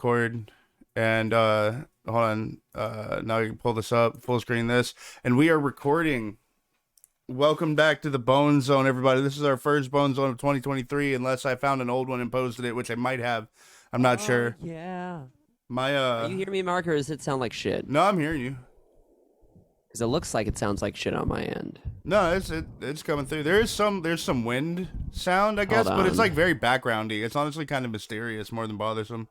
record. And hold on. Now you can pull this up, full screen this. And we are recording. Welcome back to the Bone Zone, everybody. This is our first Bone Zone of 2023, unless I found an old one and posted it, which I might have. I'm not sure. Yeah. My Are you hearing me, Mark, or does it sound like shit? No, I'm hearing you. Because it looks like it sounds like shit on my end. No, it's coming through. There's some wind sound, I guess, but it's like very backgroundy. It's honestly kind of mysterious more than bothersome.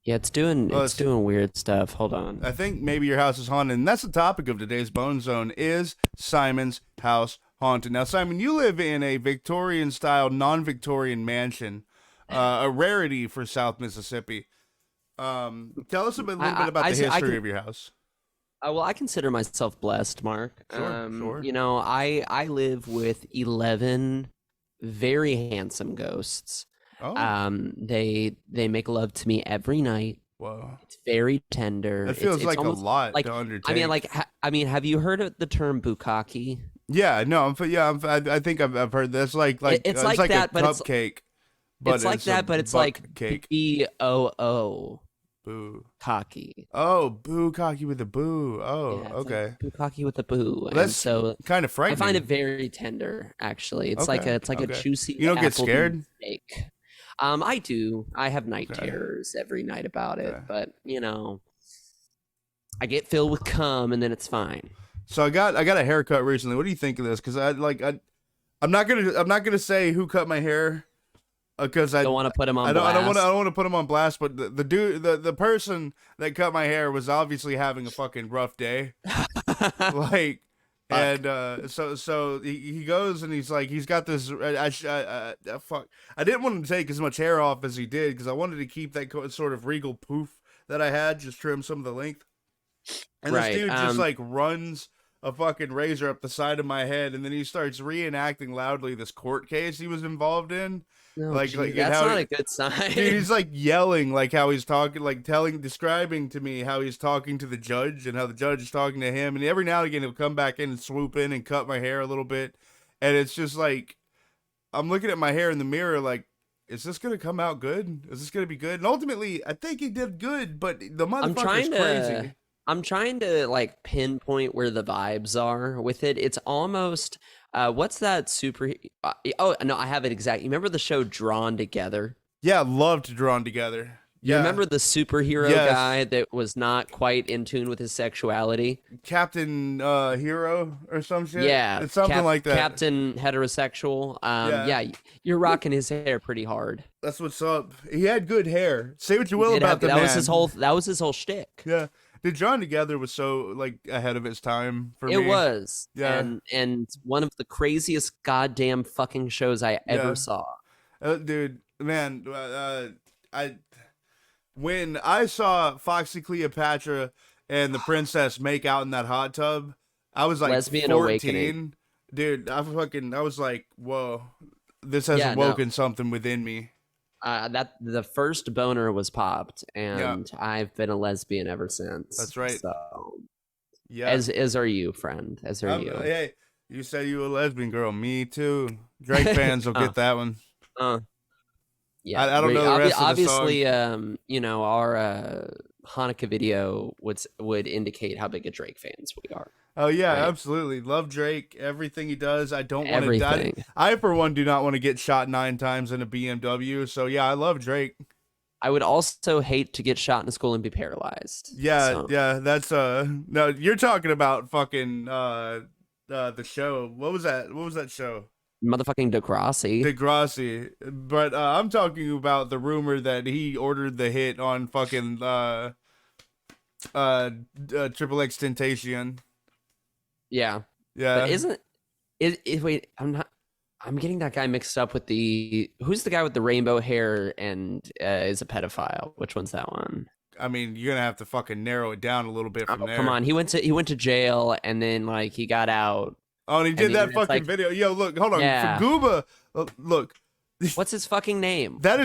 Yeah, it's doing weird stuff. Hold on. I think maybe your house is haunted, and that's the topic of today's Bone Zone is Simon's house haunted. Now, Simon, you live in a Victorian-style, non-Victorian mansion, a rarity for South Mississippi. Tell us a little bit about the history of your house. Well, I consider myself blessed, Mark. Sure. You know, I live with 11 very handsome ghosts. Oh. They make love to me every night. Whoa. It's very tender. That feels like almost a lot like, to undertake. I mean, have you heard of the term bukkake? Yeah, no, I think I've heard this. It's like that, a but cupcake. It's like that, but it's like cake. BOO. Boo. Cocky. Oh, boo cocky with a boo. Oh, Yeah, okay. Like bukkake with a boo. Well, that's so kind of frightening. I find it very tender, actually. It's like a juicy. You don't get scared? Steak. I do. I have night terrors every night about it, but you know, I get filled with cum and then it's fine. So I got a haircut recently. What do you think of this? Because I'm not gonna say who cut my hair. Because I don't want to put him on blast. I don't want to put him on blast, but the person that cut my hair was obviously having a fucking rough day. Like, and so he goes and he's like, he's got this. Fuck. I didn't want him to take as much hair off as he did because I wanted to keep that sort of regal poof that I had, just trim some of the length. And this dude just like runs a fucking razor up the side of my head, and then he starts reenacting loudly this court case he was involved in. No, like that's not a good sign. Dude, he's like yelling, like how he's talking, like describing to me how he's talking to the judge and how the judge is talking to him. And every now and again, he'll come back in and swoop in and cut my hair a little bit. And it's just like, I'm looking at my hair in the mirror, like, is this going to come out good? Is this going to be good? And ultimately, I think he did good, but the motherfucker's crazy. I'm trying to like pinpoint where the vibes are with it. It's almost what's that super? Oh no, I have it exactly. You remember the show Drawn Together? Yeah, loved Drawn Together. You Yeah. remember the superhero guy that was not quite in tune with his sexuality? Captain Hero or some shit? Yeah. It's something like that. Captain Heterosexual. Yeah, you're rocking his hair pretty hard. That's what's up. He had good hair. Say what you will about the man. That was his whole shtick. Yeah. Dude, Drawn Together was so like ahead of its time for me. It was. Yeah. And one of the craziest goddamn fucking shows I ever saw. Dude, man, when I saw Foxy Cleopatra and the princess make out in that hot tub, I was like Lesbian 14. awakening. Dude, I was like, whoa, this has awoken something within me. That the first boner was popped, and I've been a lesbian ever since. That's right. So, yeah, as are you, friend. As are you. Hey, you said you were a lesbian girl. Me too. Drake fans will get that one. Yeah, I don't know the rest obviously, of the song. you know, our Hanukkah video would indicate how big of Drake fans we are. Oh yeah, right? Absolutely. Love Drake. Everything he does. I don't want to die. I for one do not want to get shot 9 times in a BMW. So yeah, I love Drake. I would also hate to get shot in school and be paralyzed. Yeah, yeah. That's no. You're talking about fucking the show. What was that? What was that show? Motherfucking Degrassi. Degrassi. But I'm talking about the rumor that he ordered the hit on fucking Triple X Temptation. Yeah. Yeah. But wait, I'm getting that guy mixed up with who's the guy with the rainbow hair and is a pedophile? Which one's that one? I mean, you're gonna have to fucking narrow it down a little bit from there. Come on, he went to jail and then like he got out. Oh, and he did that fucking video. Yo, look, hold on. Yeah. For Gooba, look. What's his fucking name? That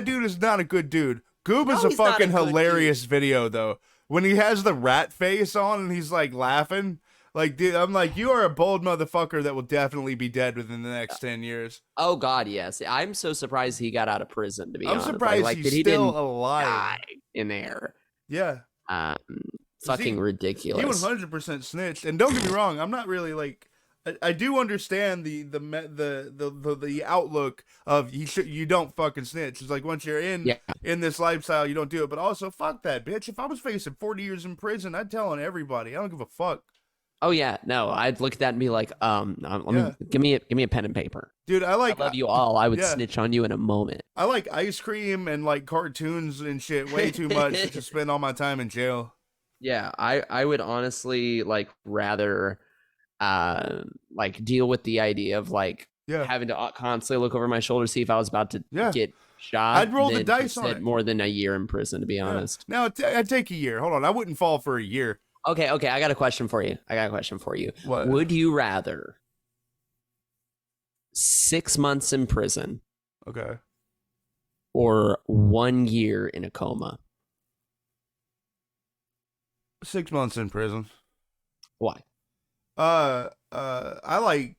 dude is not a good dude. Gooba's a fucking hilarious video though. When he has the rat face on and he's like laughing. Like, dude, I'm like, you are a bold motherfucker that will definitely be dead within the next 10 years. Oh God, yes. I'm so surprised he got out of prison. To be I'm honest, surprised like he's that he still didn't alive. die in there. Yeah. Um, fucking He ridiculous. 100% snitched. And don't get me wrong, I'm not really like. I do understand the outlook of you don't fucking snitch. It's like once you're in this lifestyle, you don't do it. But also, fuck that bitch. If I was facing 40 years in prison, I'd tell on everybody. I don't give a fuck. Oh yeah, no, I'd look at that and be like, give me a pen and paper, dude. I love you all. I would snitch on you in a moment. I like ice cream and like cartoons and shit way too much to spend all my time in jail. Yeah, I would honestly like rather like deal with the idea of like having to constantly look over my shoulder, see if I was about to get shot. I'd roll the dice on it. More than a year in prison, to be honest. Now I'd take a year. Hold on, I wouldn't fall for a year. Okay, I got a question for you. What? Would you rather 6 months in prison, okay, or 1 year in a coma? 6 months in prison. Why? I like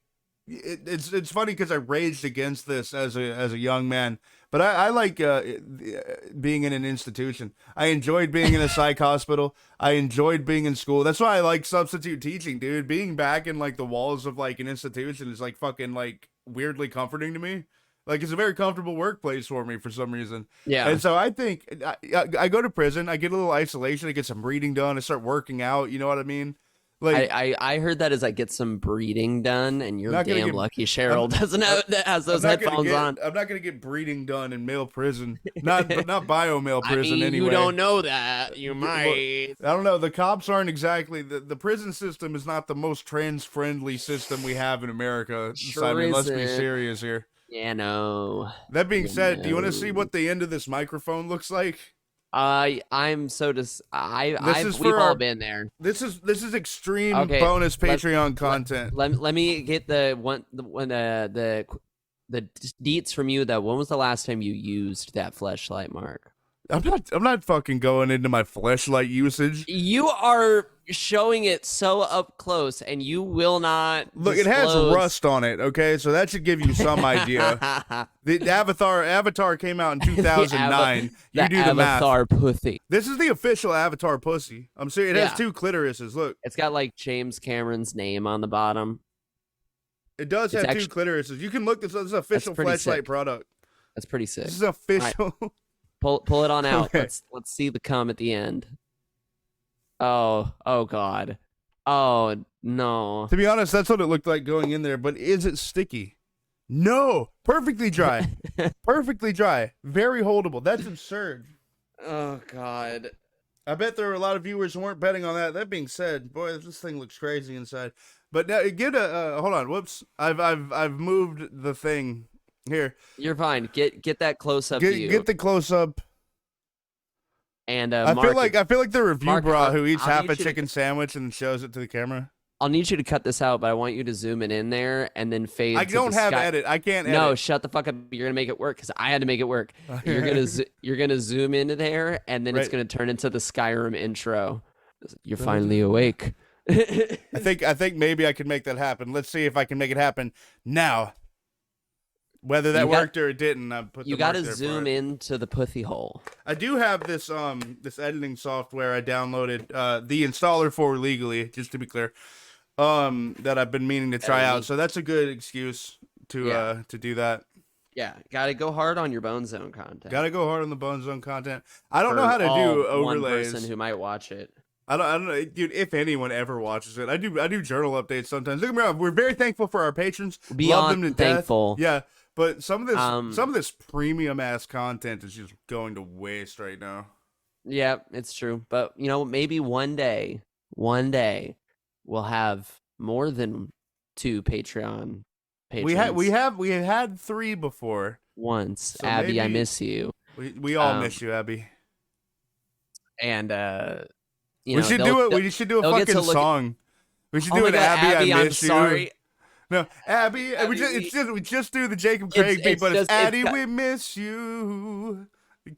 it's funny because I raged against this as a young man, but I like being in an institution. I enjoyed being in a psych hospital. I enjoyed being in school. That's why I like substitute teaching, dude. Being back in like the walls of like an institution is like fucking like weirdly comforting to me. Like, it's a very comfortable workplace for me for some reason. Yeah. And so I think I go to prison, I get a little isolation, I get some reading done, I start working out, you know what I mean? Like, I heard that as I get some breeding done, and you're damn lucky Cheryl has those headphones on. I'm not gonna get breeding done in male prison, not bio male prison. Anyway, you don't know that. You might. I don't know. The cops aren't exactly the prison system is not the most trans friendly system we have in America. Sure, Simon, let's be serious here. Yeah, no. That being said, do you want to see what the end of this microphone looks like? I'm so we've all been there. This is extreme bonus Patreon content. Let me get the deets from you. That when was the last time you used that fleshlight, Mark? I'm not fucking going into my fleshlight usage. You are showing it so up close, and you will not look. disclose. It has rust on it. Okay, so that should give you some idea. The Avatar came out in 2009. You do the math. Avatar pussy. This is the official Avatar pussy. I'm serious. It has 2 clitorises. Look, it's got like James Cameron's name on the bottom. It does have 2 clitorises. You can look. This is an official fleshlight product. That's pretty sick. This is official. Right. Pull it on out. Okay. Let's see the cum at the end. Oh God. Oh no. To be honest, that's what it looked like going in there, but is it sticky? No. Perfectly dry. Perfectly dry. Very holdable. That's absurd. Oh God. I bet there were a lot of viewers who weren't betting on that. That being said, boy, this thing looks crazy inside. But now get a hold on. Whoops. I've moved the thing. Here, you're fine. Get that close up view. Get the close up. And I feel like the review bra who eats half a chicken sandwich and shows it to the camera. I'll need you to cut this out, but I want you to zoom it in there and then fade. I don't have edit. I can't edit. No, shut the fuck up. You're gonna make it work because I had to make it work. You're gonna zoom into there, and then it's gonna turn into the Skyrim intro. You're finally awake. I think maybe I can make that happen. Let's see if I can make it happen now. Whether that worked or it didn't, I put. You got to zoom into the pussy hole. I do have this this editing software I downloaded the installer for legally, just to be clear, that I've been meaning to try out. So that's a good excuse to do that. Yeah, got to go hard on your Bone Zone content. Got to go hard on the Bone Zone content. I don't know how to do overlays. One person who might watch it. I don't know, dude. If anyone ever watches it, I do journal updates sometimes. Look at me around. We're very thankful for our patrons. Love them to thankful. Death. Yeah. But some of this premium ass content is just going to waste right now. Yeah, it's true. But maybe one day we'll have more than 2 Patreon patrons. We had 3 before. Once, so Abby, I miss you. We all miss you, Abby. And we should do it. We should do a fucking song. We should do an Abby, I miss you. Sorry. No, Abby, we just do the Jacob Craig beat, but it's Abby, we miss you.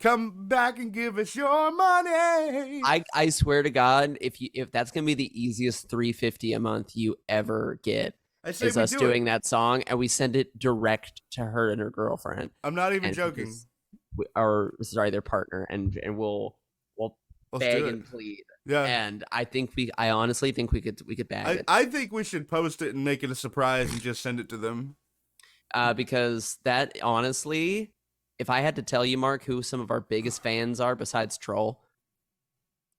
Come back and give us your money. I swear to God, if that's gonna be the easiest $350 a month you ever get, is us doing that song, and we send it direct to her and her girlfriend. I'm not even joking. Their partner, and we'll beg and plead. Yeah, and I honestly think we could bag it. I think we should post it and make it a surprise and just send it to them. Because that, honestly, if I had to tell you, Mark, who some of our biggest fans are besides Troll,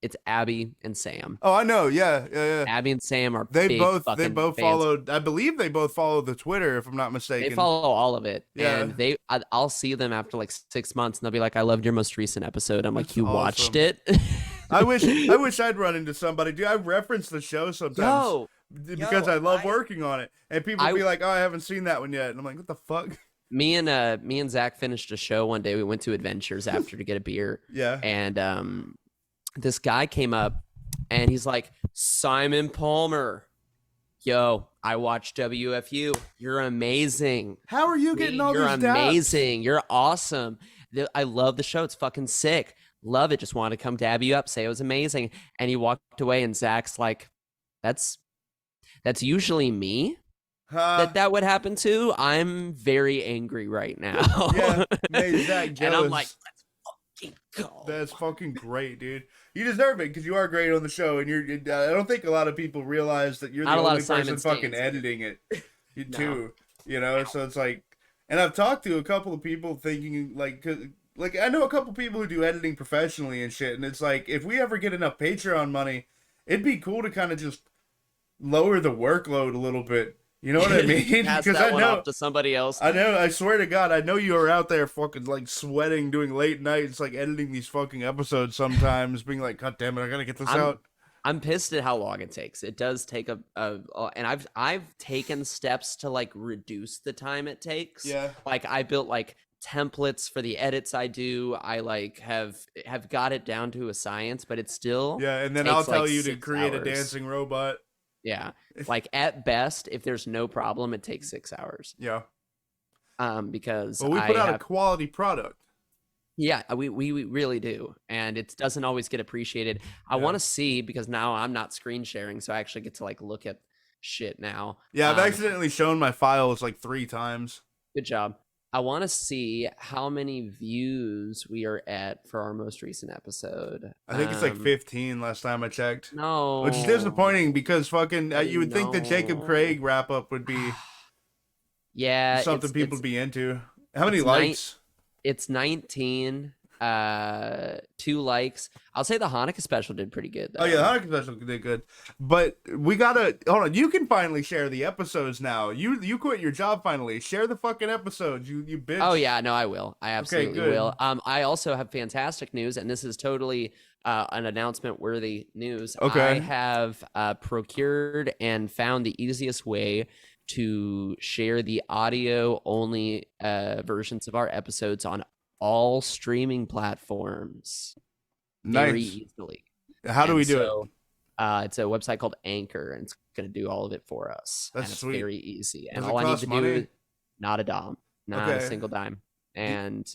it's Abby and Sam. Oh, I know. Yeah. Abby and Sam are they both fans. followed. I believe they both follow the Twitter, if I'm not mistaken. They follow all of it. Yeah. And I'll see them after like 6 months, and they'll be like, "I loved your most recent episode." I'm like, "You watched it?" I wish I'd run into somebody. Dude, I reference the show sometimes because I love working on it, and people be like, "Oh, I haven't seen that one yet," and I'm like, "What the fuck?" Me and Zach finished a show one day. We went to Adventures after to get a beer. Yeah. And this guy came up and he's like, "Simon Palmer, yo, I watched WFU. You're amazing. How are you getting all these You're amazing. You're awesome. I love the show. It's fucking sick. Love it. Just wanted to come dab you up, say it was amazing." And he walked away, and Zach's like, that's usually me that would happen to. I'm very angry right now. Yeah, made Zach jealous. And I'm like, let's fucking go. That's fucking great, dude. You deserve it because you are great on the show, and I don't think a lot of people realize that you're the only person fucking editing it, too. You know, so it's like, and I've talked to a couple of people thinking like I know a couple people who do editing professionally and shit, and it's like, if we ever get enough Patreon money, it'd be cool to kind of just lower the workload a little bit. You know what I mean? Because I know off to somebody else. I know. I swear to God, I know you are out there fucking like sweating, doing late nights, like editing these fucking episodes sometimes, being like, "God damn it, I gotta get this out." I'm pissed at how long it takes. It does take and I've taken steps to like reduce the time it takes. Yeah. Like I built like templates for the edits I do. I like have got it down to a science, but it still and then I'll tell you to create a dancing robot. Yeah, like at best, if there's no problem, it takes 6 hours. Yeah. Because we put out a quality product. Yeah, we really do, and it doesn't always get appreciated. I want to see, because now I'm not screen sharing, so I actually get to like look at shit now. Yeah, I've accidentally shown my files like 3 times. Good job. I want to see how many views we are at for our most recent episode. I think it's like 15 last time I checked. No. Which is disappointing because fucking you would think the Jacob Craig wrap up would be something people would be into. How many likes? It's 19. 2 likes. I'll say the Hanukkah special did pretty good though. Oh yeah, the Hanukkah special did good. But we gotta hold on. You can finally share the episodes now. You quit your job finally. Share the fucking episodes. You bitch. Oh yeah, no, I will. I absolutely will. I also have fantastic news, and this is totally an announcement worthy news. Okay. I have procured and found the easiest way to share the audio only versions of our episodes on all streaming platforms very easily. How do we do it? It's a website called Anchor, and it's going to do all of it for us. That's it's sweet. Very easy. And all I need to do is not a dime, not a single dime. And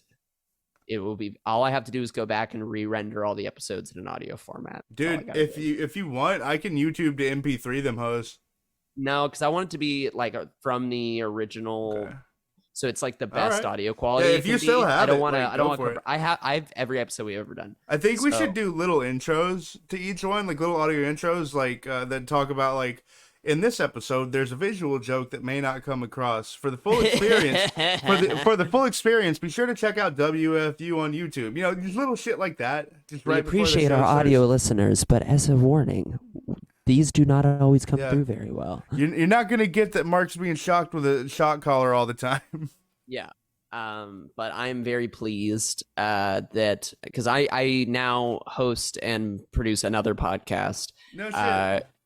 it will be, all I have to do is go back and re-render all the episodes in an audio format. Dude, if you want, I can YouTube to MP3 them hoes. No, because I want it to be like from the original. Okay. So it's like the best audio quality. Yeah, if you still have I have every episode we've ever done. I think we should do little intros to each one, like little audio intros, like that talk about like, in this episode, there's a visual joke that may not come across. For the full experience, for the full experience, be sure to check out WFU on YouTube. You know, just little shit like that. Just we appreciate our audio listeners, but as a warning, these do not always come through very well. You're not going to get that Mark's being shocked with a shock collar all the time. Yeah. But I'm very pleased that, because I now host and produce another podcast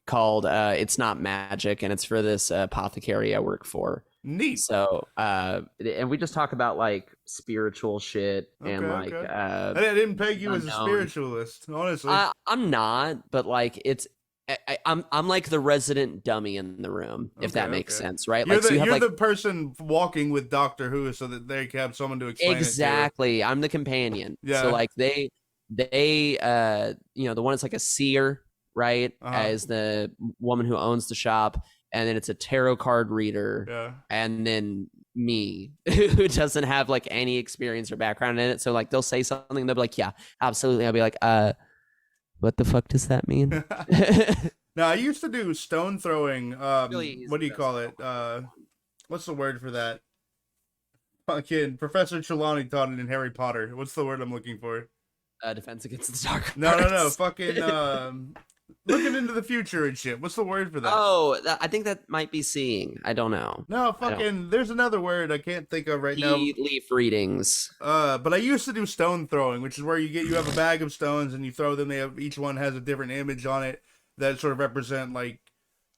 called It's Not Magic, and it's for this apothecary I work for. Neat. So, and we just talk about like spiritual shit and like. I didn't peg you as a spiritualist, honestly. I'm not, but like it's I'm like the resident dummy in the room, if that makes sense, right? Like, so you have you're like the person walking with Doctor Who, so that they can have someone to explain exactly. I'm the companion. it to. So Yeah. like they the one is like a seer, right? As the woman who owns the shop, and then it's a tarot card reader, Yeah. and then me who doesn't have like any experience or background in it. So like they'll say something, they'll be like, yeah, absolutely. I'll be like, what the fuck does that mean? Now I used to do stone throwing. Really What do you call it? What's the word for that? Fucking Professor Trelawney taught it in Harry Potter. What's the word I'm looking for? Defense against the dark arts. No. Fucking looking into the future and shit. What's the word for that? Oh, I think that might be seeing. I don't know. No, fucking. There's another word I can't think of right now. Leaf readings. But I used to do stone throwing, which is where you have a bag of stones and you throw them. Each one has a different image on it that sort of represent like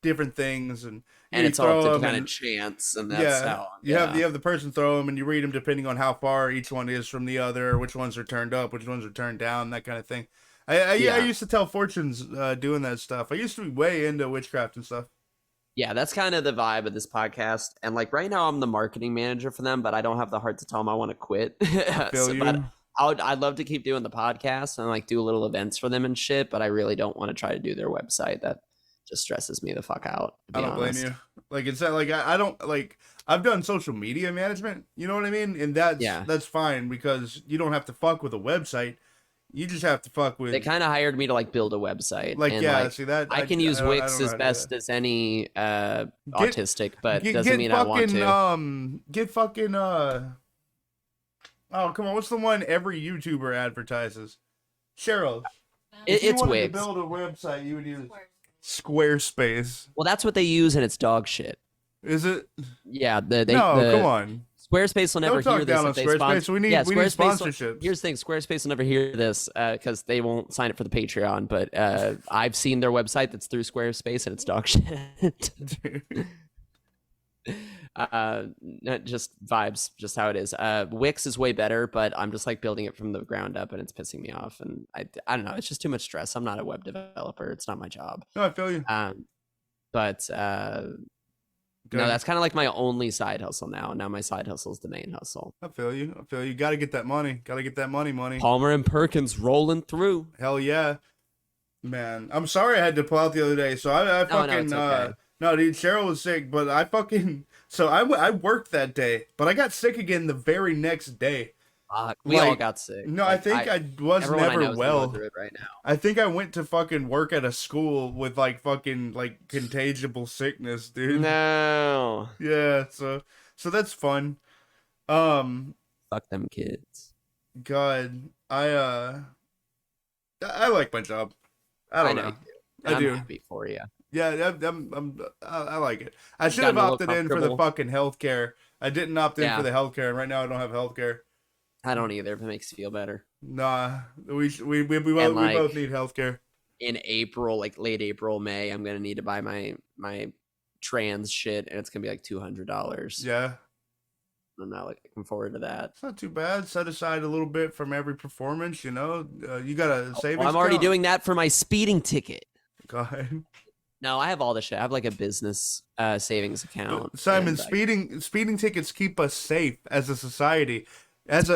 different things, and it's all to kind of chance, and that's how you have the person throw them, and you read them depending on how far each one is from the other, which ones are turned up, which ones are turned down, that kind of thing. I used to tell fortunes doing that stuff. I used to be way into witchcraft and stuff. Yeah, that's kind of the vibe of this podcast. And like right now, I'm the marketing manager for them, but I don't have the heart to tell them I want to quit. But I'd love to keep doing the podcast and like do little events for them and shit. But I really don't want to try to do their website. That just stresses me the fuck out. I don't blame you. Like it's not like I don't like. I've done social media management. You know what I mean? And that's fine because you don't have to fuck with a website. You just have to fuck with. They kind of hired me to like build a website. Like and, see that I can use Wix as best as any autistic, but doesn't mean I want to. Get fucking Oh come on! What's the one every YouTuber advertises? Cheryl. It's Wix. To build a website, you would use Squarespace. Well, that's what they use, and it's dog shit. Is it? Yeah. Come on. Squarespace will never hear this. If they Squarespace. We need sponsorships. Here's the thing: Squarespace will never hear this because they won't sign it for the Patreon. But I've seen their website that's through Squarespace, and it's dog shit. Just vibes, just how it is. Wix is way better, but I'm just like building it from the ground up, and it's pissing me off. And I don't know. It's just too much stress. I'm not a web developer. It's not my job. No, I feel you. No, that's kind of like my only side hustle now. Now my side hustle is the main hustle. I feel you. Got to get that money. Palmer and Perkins rolling through. Hell yeah, man. I'm sorry I had to pull out the other day. So I fucking no, dude. Cheryl was sick, but I fucking I worked that day, but I got sick again the very next day. We all got sick. No, I think I was never well. Right now. I think I went to fucking work at a school with like fucking like contagious sickness, dude. No. Yeah, so that's fun. Fuck them kids. God, I like my job. I know. I'm happy for you. Yeah, I like it. I should have opted in for the fucking healthcare. I didn't opt in for the healthcare, and right now I don't have healthcare. I don't either. If it makes you feel better. Nah, we both need healthcare. In April, like late April, May, I'm gonna need to buy my trans shit, and it's gonna be like $200. Yeah, I'm not looking forward to that. It's not too bad. Set aside a little bit from every performance. You know, you gotta save. I'm already doing that for my speeding ticket. God. No, I have all the shit. I have like a business savings account. Simon, speeding tickets keep us safe as a society.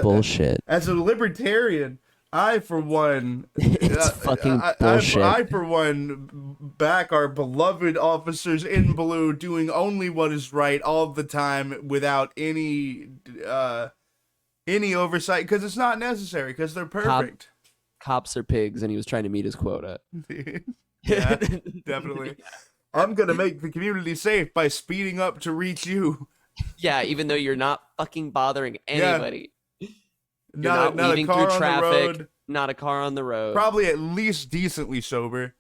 Bullshit. As a libertarian, I for one, it's fucking bullshit. I for one back our beloved officers in blue doing only what is right all the time without any oversight because it's not necessary because they're perfect. Cops are pigs, and he was trying to meet his quota. Yeah, definitely. I'm gonna make the community safe by speeding up to reach you. Yeah, even though you're not fucking bothering anybody. Yeah. Not weaving through traffic. Not a car on the road. Probably at least decently sober.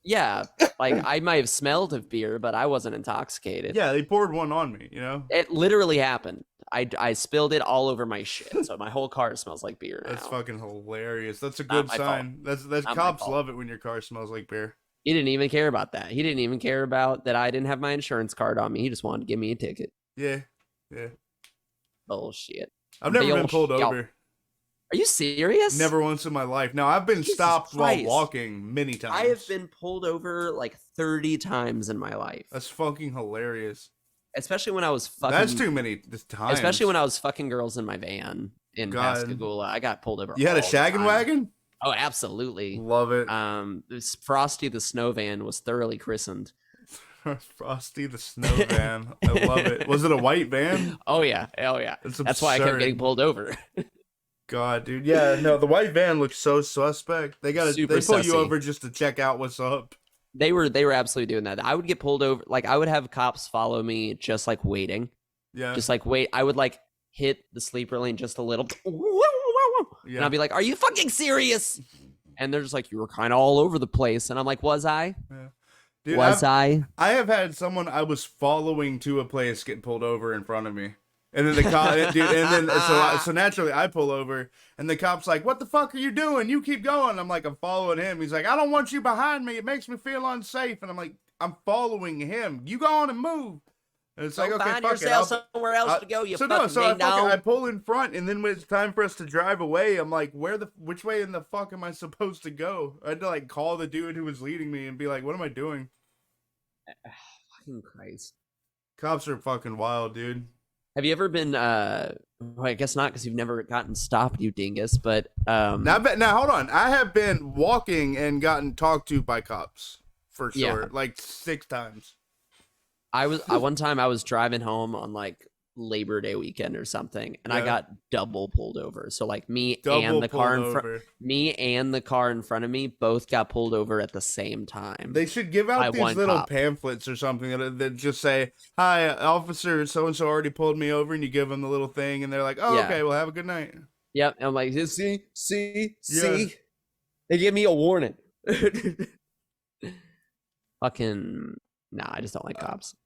Yeah, like I might have smelled of beer, but I wasn't intoxicated. Yeah, they poured one on me, you know? It literally happened. I spilled it all over my shit, so my whole car smells like beer now. That's fucking hilarious. That's a good sign. That's cops love it when your car smells like beer. He didn't even care about that. He didn't even care about that I didn't have my insurance card on me. He just wanted to give me a ticket. Yeah. Bullshit. I've never been pulled over. Are you serious? Never once in my life. Now, I've been Jesus stopped while Christ. walking many times. I have been pulled over like 30 times in my life. That's fucking hilarious. Especially when I was fucking. That's too many times. Especially when I was fucking girls in my van in Pascagoula. I got pulled over. You had a all the shaggin' time. wagon? Oh, absolutely. Love it. This Frosty the Snow Van was thoroughly christened. Frosty the Snow Van. I love it. Was it a white van? Oh yeah. That's why I kept getting pulled over. God, dude. Yeah, no, the white van looks so suspect. They pull sussy. you over just to check out what's up. They were absolutely doing that. I would get pulled over. Like, I would have cops follow me just like waiting. Yeah. Just like wait. I would like hit the sleeper lane just a little. Yeah. And I'll be like, "Are you fucking serious?" And they're just like, "You were kind of all over the place." And I'm like, "Was I? Yeah. Dude, Was I?" I have had someone I was following to a place get pulled over in front of me. And then the cop, dude, and then so naturally I pull over, and the cop's like, "What the fuck are you doing? You keep going." I'm like, "I'm following him." He's like, "I don't want you behind me. It makes me feel unsafe." And I'm like, "I'm following him. You go on and move." And it's like, "Okay, find fuck yourself it. somewhere else to go. You so fucking I pull in front, and then when it's time for us to drive away, I'm like, which way in the fuck am I supposed to go?" I had to like call the dude who was leading me and be like, "What am I doing?" Fucking Christ. Cops are fucking wild, dude. Have you ever been? Well, I guess not, because you've never gotten stopped, you dingus. But now hold on. I have been walking and gotten talked to by cops for sure, like 6 times. One time I was driving home on like Labor Day weekend or something, and I got double pulled over. So like me and the car in front of me both got pulled over at the same time. They should give out these little pamphlets or something that just say, "Hi, officer so and so already pulled me over," and you give them the little thing, and they're like, "Oh, okay, well, have a good night." Yep, and I'm like, see, they give me a warning. Fucking nah, I just don't like cops.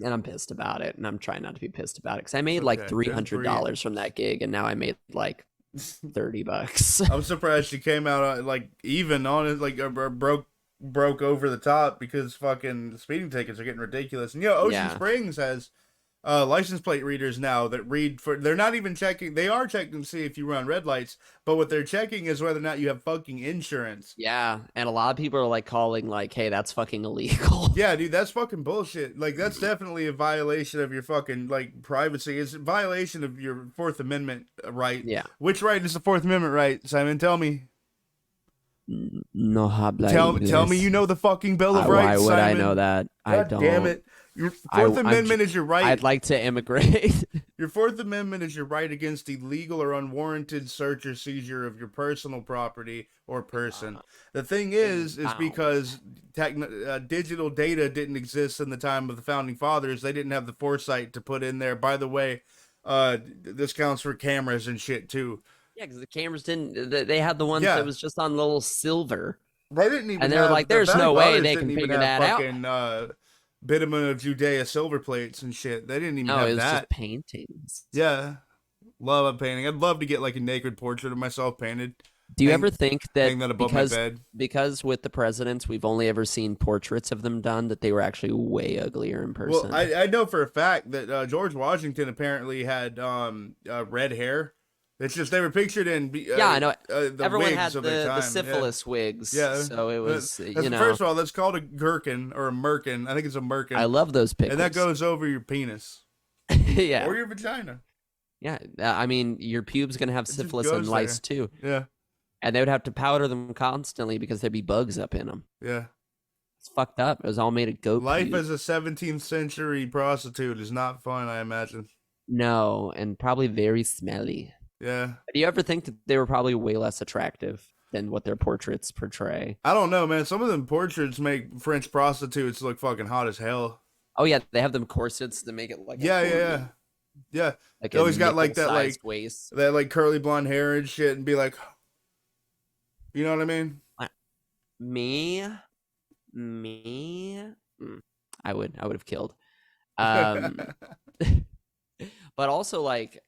And I'm pissed about it, and I'm trying not to be pissed about it because I made like $300 from that gig, and now I made like $30. I'm surprised you came out like even on it, like broke over the top, because fucking speeding tickets are getting ridiculous. And Ocean Springs has license plate readers now that read for. They're not even checking. They are checking to see if you run red lights, but what they're checking is whether or not you have fucking insurance. Yeah, and a lot of people are like calling like, "Hey, that's fucking illegal." Yeah, dude, that's fucking bullshit. Like, that's definitely a violation of your fucking like privacy. It's a violation of your Fourth Amendment right. Yeah. Which right is the Fourth Amendment right, Simon? Tell me. No habla Tell me you know the fucking Bill of Rights. Why would Simon? I know that? God I don't. Damn it. Your Fourth Amendment is your right. I'd like to immigrate. Your Fourth Amendment is your right against illegal or unwarranted search or seizure of your personal property or person. The thing is because digital data didn't exist in the time of the Founding Fathers. They didn't have the foresight to put in there, by the way, this counts for cameras and shit too. Yeah, because the cameras didn't. They had the ones that was just on little silver. They didn't even. And they were like, "There's no way they can figure that out." Bitumen of Judea silver plates and shit. They didn't even have that. No, it was just paintings. Yeah. Love a painting. I'd love to get like a naked portrait of myself painted. Do you ever think that above my bed? Because with the presidents, we've only ever seen portraits of them done, that they were actually way uglier in person? Well, I know for a fact that George Washington apparently had red hair. It's just they were pictured in I know. The everyone wigs had of their time. The syphilis wigs. Yeah, so it was First of all, that's called a gherkin or a merkin. I think it's a merkin. I love those pickles. And that goes over your penis. Yeah. Or your vagina. Yeah, I mean your pubes gonna have syphilis and lice too. Yeah. And they would have to powder them constantly because there'd be bugs up in them. Yeah. It's fucked up. It was all made of goat. Life as a 17th century prostitute is not fun, I imagine. No, and probably very smelly. Yeah. Do you ever think that they were probably way less attractive than what their portraits portray? I don't know, man. Some of them portraits make French prostitutes look fucking hot as hell. Oh yeah, they have them corsets to make it like yeah. Like they always got like that like waist, that like curly blonde hair and shit, and be like, you know what I mean? Me, I would have killed. But also like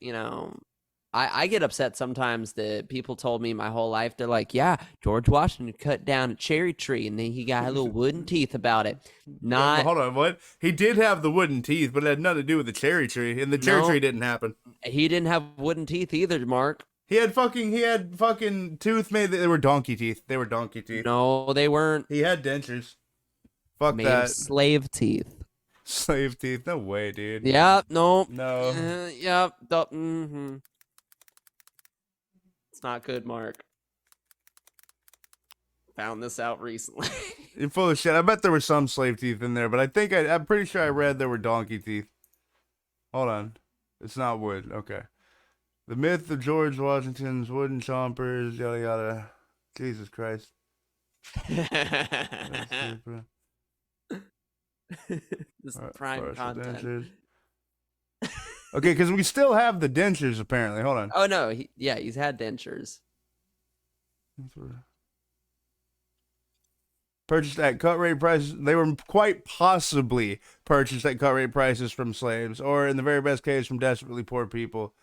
I get upset sometimes that people told me my whole life, they're like, yeah, George Washington cut down a cherry tree and then he got little wooden teeth about it. Not, Hold on, what? He did have the wooden teeth, but it had nothing to do with the cherry tree, and the cherry no, tree didn't happen. he didn't have wooden teeth either, Mark. He had fucking tooth made. They were donkey teeth. They were donkey teeth. No, they weren't. He had dentures. Fuck Made that. of slave teeth. Slave teeth. No way, dude. Yeah, no. No. Yeah. Mm-hmm. It's not good, Mark. Found this out recently. You're full of shit. I bet there were some slave teeth in there, but I'm pretty sure I read there were donkey teeth. Hold on. It's not wood. Okay. The myth of George Washington's wooden chompers, yada yada. Jesus Christ. This is Alright, prime partial content. dentures. Okay, because we still have the dentures apparently. Hold on. Oh no, he's had dentures. Purchased at cut rate prices. They were quite possibly purchased at cut rate prices from slaves, or in the very best case, from desperately poor people.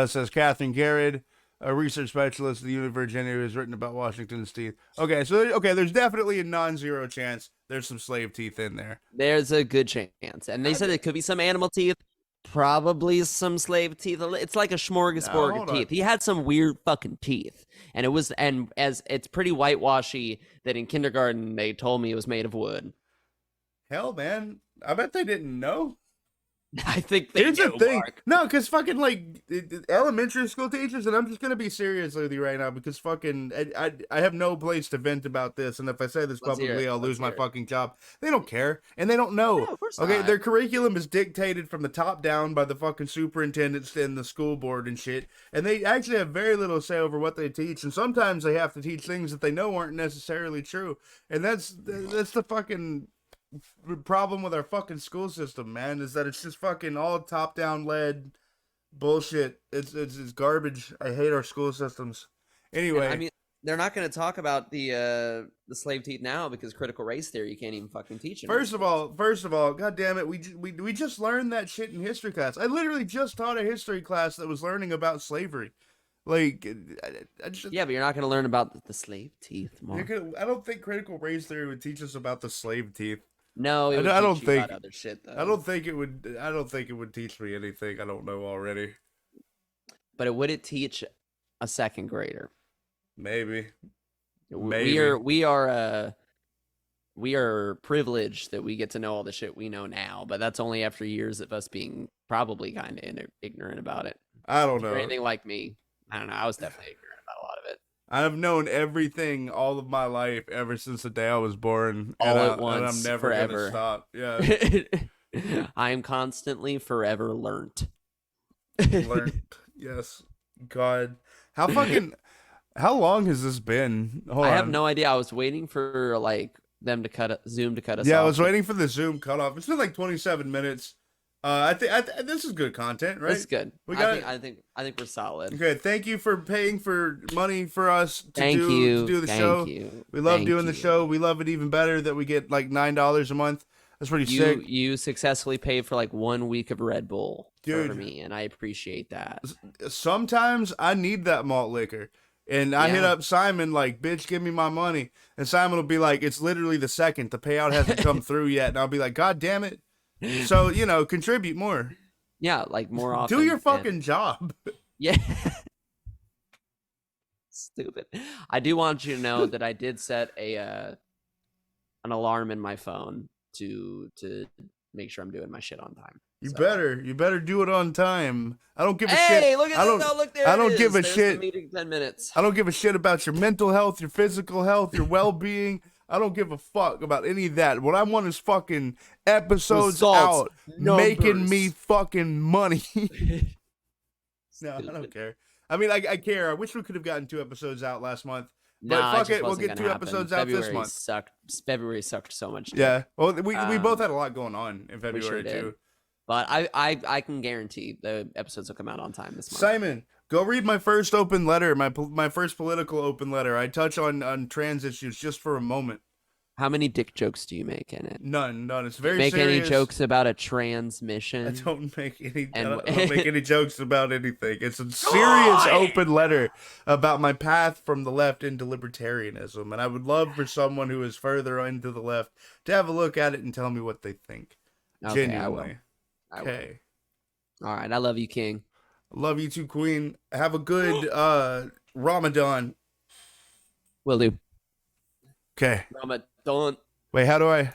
Says Catherine Garrett, a research specialist at the University of Virginia, who has written about Washington's teeth. Okay, so there's definitely a non-zero chance there's some slave teeth in there. There's a good chance, and they said it could be some animal teeth, probably some slave teeth. It's like a smorgasbord of teeth. He had some weird fucking teeth, and as it's pretty whitewashy that in kindergarten they told me it was made of wood. Hell, man, I bet they didn't know. I think they Here's know, the thing. Mark. No, because fucking like elementary school teachers, and I'm just gonna be serious with you right now because fucking I have no place to vent about this, and if I say this publicly, I'll lose my fucking job. They don't care, and they don't know. No, of course Okay, not. their curriculum is dictated from the top down by the fucking superintendents and the school board and shit, and they actually have very little say over what they teach, and sometimes they have to teach things that they know aren't necessarily true, and that's the fucking problem with our fucking school system, man, is that it's just fucking all top down led bullshit. It's garbage. I hate our school systems. Anyway, I mean, they're not going to talk about the slave teeth now because critical race theory you can't even fucking teach it. First of all, god damn it, we just learned that shit in history class. I literally just taught a history class that was learning about slavery. Like, I just, yeah, but you're not going to learn about the slave teeth, Mark. I don't think critical race theory would teach us about the slave teeth. No, it would I don't teach you think about other shit though. I don't think it would teach me anything I don't know already. But would it teach a second grader? Maybe. We are privileged that we get to know all the shit we know now, but that's only after years of us being probably kind of ignorant about it. I don't If you're know. anything like me, I don't know. I was definitely ignorant about a lot of it. I've known everything all of my life ever since the day I was born. All at and once, I'm never forever. gonna stop. Yeah. I am constantly forever learnt. Learned. Yes. God. How long has this been? Hold I on. have no idea. I was waiting for like them to Zoom to cut us off. Yeah, I was waiting for the Zoom cutoff. It's been like 27 minutes. I think this is good content, right? This is good. I think we're solid. Okay, thank you for paying for money for us to do the Thank show. you. We love Thank doing the you. show. We love it even better that we get like $9 a month. That's pretty sick. You successfully paid for like 1 week of Red Bull for Dude. me, and I appreciate that. Sometimes I need that malt liquor. And I hit up Simon like, bitch, give me my money. And Simon will be like, it's literally the second. The payout hasn't come through yet. And I'll be like, God damn it. So, contribute more. Yeah, like more often. Do your fucking job. Yeah. Stupid. I do want you to know that I did set an alarm in my phone to make sure I'm doing my shit on time. You better do it on time. I don't give a shit. Hey, look at this. Oh, look there. I don't it give a is. There's shit. The meeting 10 minutes. I don't give a shit about your mental health, your physical health, your well-being. I don't give a fuck about any of that. What I want is fucking episodes Results, out, numbers. making me fucking money. No, I don't care. I mean, I care. I wish we could have gotten 2 episodes out last month. But fuck it, we'll get 2 episodes out this month. February sucked so much. Yeah. Well, we both had a lot going on in February too. But I can guarantee the episodes will come out on time this month. Simon, go read my first open letter, my first political open letter. I touch on trans issues just for a moment. How many dick jokes do you make in it? None. It's Do you very make any serious. jokes about a I transmission? don't make any. I And don't make any jokes about anything. It's a serious open letter about my path from the left into libertarianism, and I would love for someone who is further into the left to have a look at it and tell me what they think. Okay, Genuinely. I will. Okay. All right, I love you, King. Love you too, Queen. Have a good Ramadan. Will do. Okay. Ramadan. Wait, how do I?